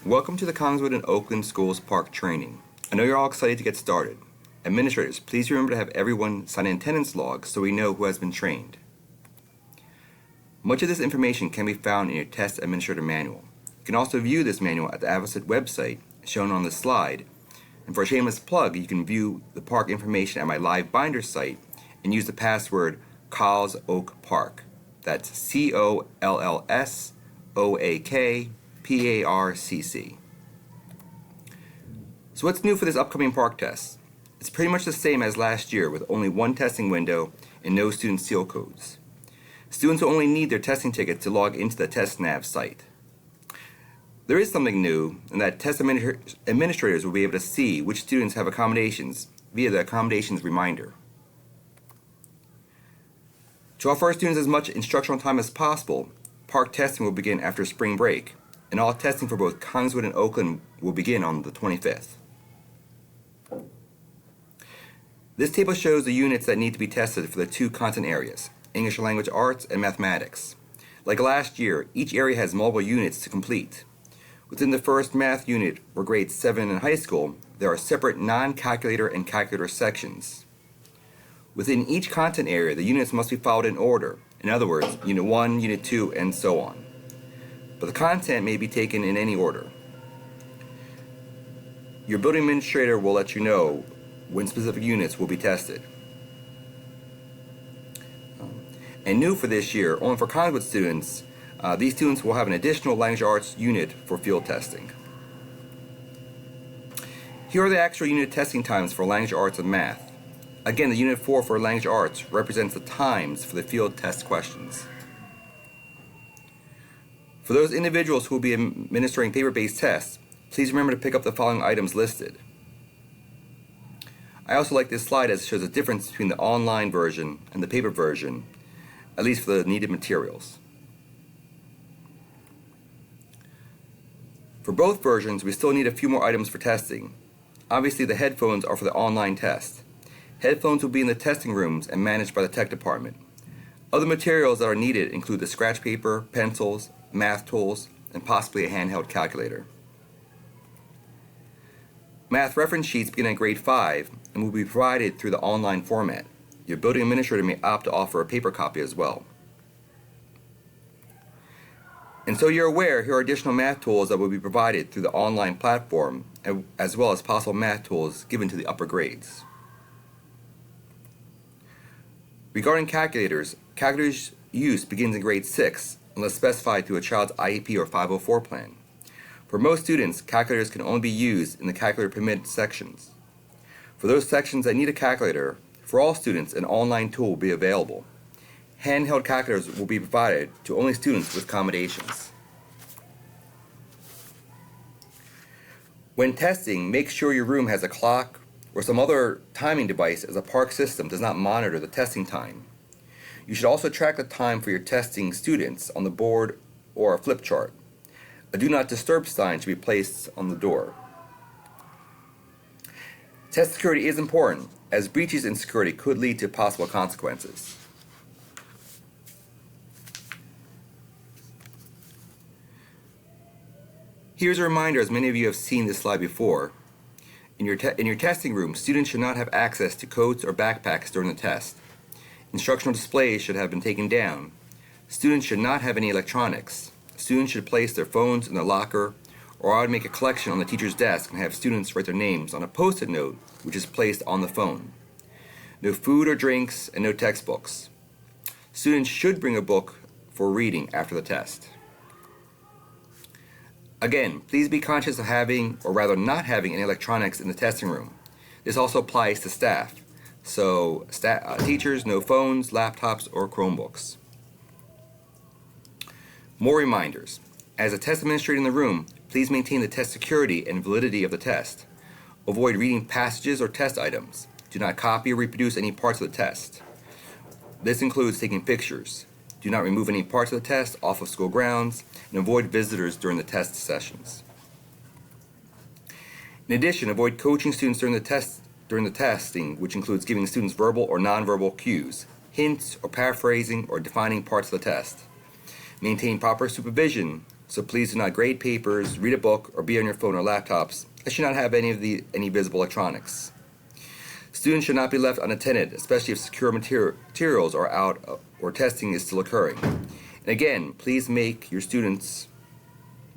Welcome to the Collingswood and Oakland Schools Park training. I know you're all excited to get started. Administrators, please remember to have everyone sign an attendance log so we know who has been trained. Much of this information can be found in your test administrator manual. You can also view this manual at the Avocet website shown on this slide. And for a shameless plug, you can view the park information at my live binder site and use the password Colls-Oak Park. That's COLLSOAK So what's new for this upcoming park test? It's pretty much the same as last year with only one testing window and no student seal codes. Students will only need their testing ticket to log into the TestNav site. There is something new in that test administrators will be able to see which students have accommodations via the accommodations reminder. To offer our students as much instructional time as possible, park testing will begin after spring break, and all testing for both Collingswood and Oakland will begin on the 25th. This table shows the units that need to be tested for the two content areas, English Language Arts and Mathematics. Like last year, each area has multiple units to complete. Within the first math unit, for grades 7 in high school, there are separate non-calculator and calculator sections. Within each content area, the units must be followed in order. In other words, Unit 1, Unit 2, and so on. But the content may be taken in any order. Your building administrator will let you know when specific units will be tested. And new for this year, only for Collingswood students, these students will have an additional language arts unit for field testing. Here are the actual unit testing times for language arts and math. Again, the Unit 4 for language arts represents the times for the field test questions. For those individuals who will be administering paper-based tests, please remember to pick up the following items listed. I also like this slide as it shows the difference between the online version and the paper version, at least for the needed materials. For both versions, we still need a few more items for testing. Obviously, the headphones are for the online test. Headphones will be in the testing rooms and managed by the tech department. Other materials that are needed include the scratch paper, pencils, math tools, and possibly a handheld calculator. Math reference sheets begin at grade 5 and will be provided through the online format. Your building administrator may opt to offer a paper copy as well. And so you're aware, here are additional math tools that will be provided through the online platform, as well as possible math tools given to the upper grades. Regarding calculators, calculators use begins in grade 6 unless specified through a child's IEP or 504 plan. For most students, calculators can only be used in the calculator permitted sections. For those sections that need a calculator, for all students, an online tool will be available. Handheld calculators will be provided to only students with accommodations. When testing, make sure your room has a clock or some other timing device, as a PARCC system does not monitor the testing time. You should also track the time for your testing students on the board or a flip chart. A do not disturb sign should be placed on the door. Test security is important, as breaches in security could lead to possible consequences. Here's a reminder, as many of you have seen this slide before. In your testing room, students should not have access to coats or backpacks during the test. Instructional displays should have been taken down. Students should not have any electronics. Students should place their phones in their locker, or I would make a collection on the teacher's desk and have students write their names on a post-it note which is placed on the phone. No food or drinks and no textbooks. Students should bring a book for reading after the test. Again, please be conscious of having, or rather not having, any electronics in the testing room. This also applies to staff. So, teachers, no phones, laptops, or Chromebooks. More reminders. As a test administrator in the room, please maintain the test security and validity of the test. Avoid reading passages or test items. Do not copy or reproduce any parts of the test. This includes taking pictures. Do not remove any parts of the test off of school grounds, and avoid visitors during the test sessions. In addition, avoid coaching students during the testing, which includes giving students verbal or nonverbal cues, hints, or paraphrasing or defining parts of the test. Maintain proper supervision so please do not grade papers, read a book, or be on your phone or laptops, and should not have any visible electronics. Students should not be left unattended, especially if secure materials are out or testing is still occurring. And again, please make sure your students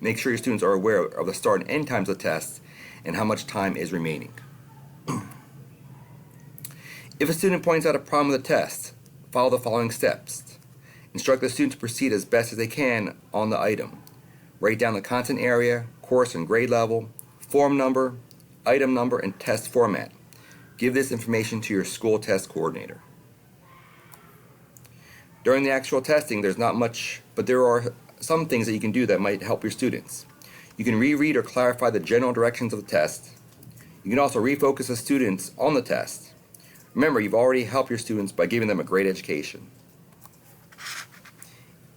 are aware of the start and end times of tests and how much time is remaining. If a student points out a problem with the test, follow the following steps. Instruct the student to proceed as best as they can on the item. Write down the content area, course and grade level, form number, item number, and test format. Give this information to your school test coordinator. During the actual testing, there's not much, but there are some things that you can do that might help your students. You can reread or clarify the general directions of the test. You can also refocus the students on the test. Remember, you've already helped your students by giving them a great education.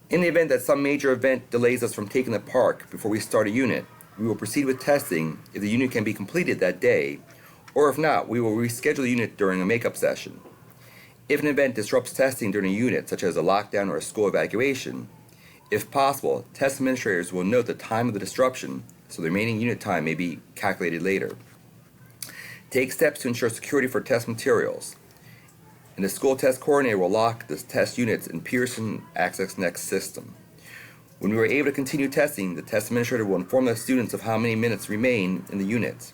In the event that some major event delays us from taking the PARCC before we start a unit, we will proceed with testing if the unit can be completed that day, or if not, we will reschedule the unit during a makeup session. If an event disrupts testing during a unit, such as a lockdown or a school evacuation, if possible, test administrators will note the time of the disruption so the remaining unit time may be calculated later. Take steps to ensure security for test materials, and the school test coordinator will lock the test units in Pearson Access Next system. When we are able to continue testing, the test administrator will inform the students of how many minutes remain in the unit.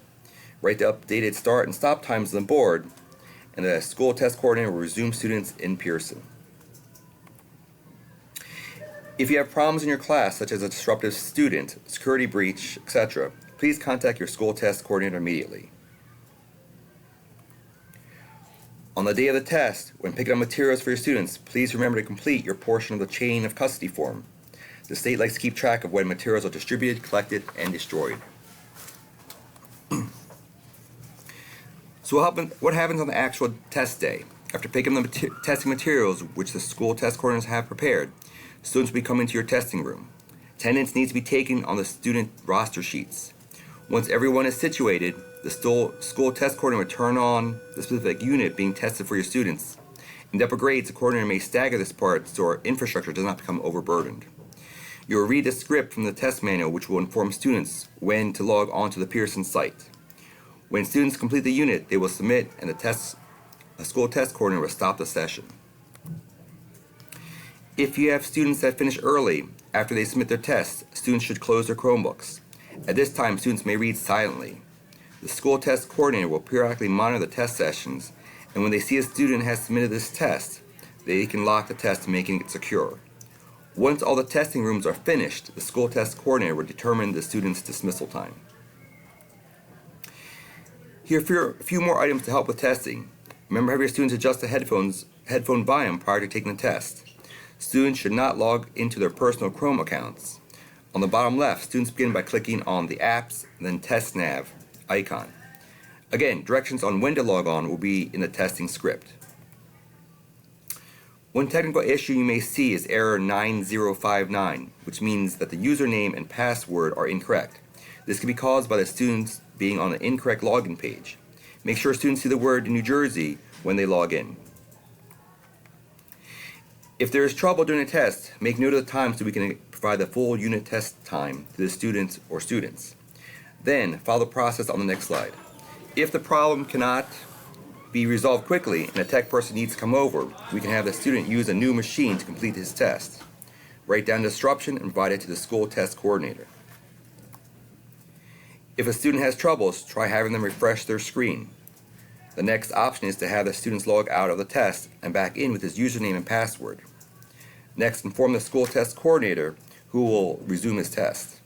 Write the updated start and stop times on the board, and the school test coordinator will resume students in Pearson. If you have problems in your class, such as a disruptive student, security breach, etc., please contact your school test coordinator immediately. On the day of the test, when picking up materials for your students, please remember to complete your portion of the chain of custody form. The state likes to keep track of when materials are distributed, collected, and destroyed. So what happens on the actual test day? After picking up the testing materials which the school test coordinators have prepared, students will be coming to your testing room. Attendance needs to be taken on the student roster sheets. Once everyone is situated, the school test coordinator will turn on the specific unit being tested for your students. In the upper grades, the coordinator may stagger this part so our infrastructure does not become overburdened. You will read the script from the test manual which will inform students when to log on to the Pearson site. When students complete the unit, they will submit and the school test coordinator will stop the session. If you have students that finish early after they submit their tests, students should close their Chromebooks. At this time, students may read silently. The school test coordinator will periodically monitor the test sessions, and when they see a student has submitted this test, they can lock the test, making it secure. Once all the testing rooms are finished, the school test coordinator will determine the student's dismissal time. Here are a few more items to help with testing. Remember, have your students adjust the headphone volume prior to taking the test. Students should not log into their personal Chrome accounts. On the bottom left, students begin by clicking on the apps and then test nav icon. Again, directions on when to log on will be in the testing script. One technical issue you may see is error 9059, which means that the username and password are incorrect. This can be caused by the students being on an incorrect login page. Make sure students see the word New Jersey when they log in. If there is trouble during a test, make note of the time so we can provide the full unit test time to the students or students. Then, follow the process on the next slide. If the problem cannot be resolved quickly and a tech person needs to come over, we can have the student use a new machine to complete his test. Write down the disruption and provide it to the school test coordinator. If a student has troubles, try having them refresh their screen. The next option is to have the students log out of the test and back in with his username and password. Next, inform the school test coordinator who will resume his test.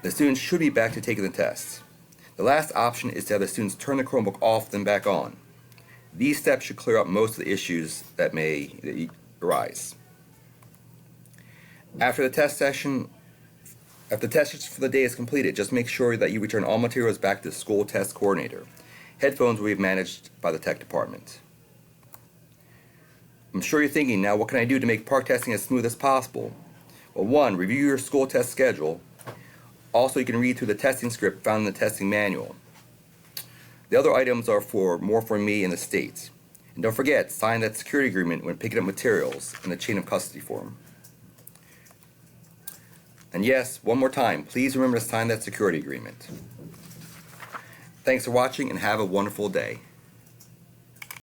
The students should be back to taking the test. The last option is to have the students turn the Chromebook off then back on. These steps should clear up most of the issues that may arise. After the test session for the day is completed, just make sure that you return all materials back to the school test coordinator. Headphones will be managed by the tech department. I'm sure you're thinking, now what can I do to make PARCC testing as smooth as possible? Well, 1, review your school test schedule. Also, you can read through the testing script found in the testing manual. The other items are more for me and the state. And don't forget, sign that security agreement when picking up materials in the chain of custody form. And yes, one more time, please remember to sign that security agreement. Thanks for watching and have a wonderful day.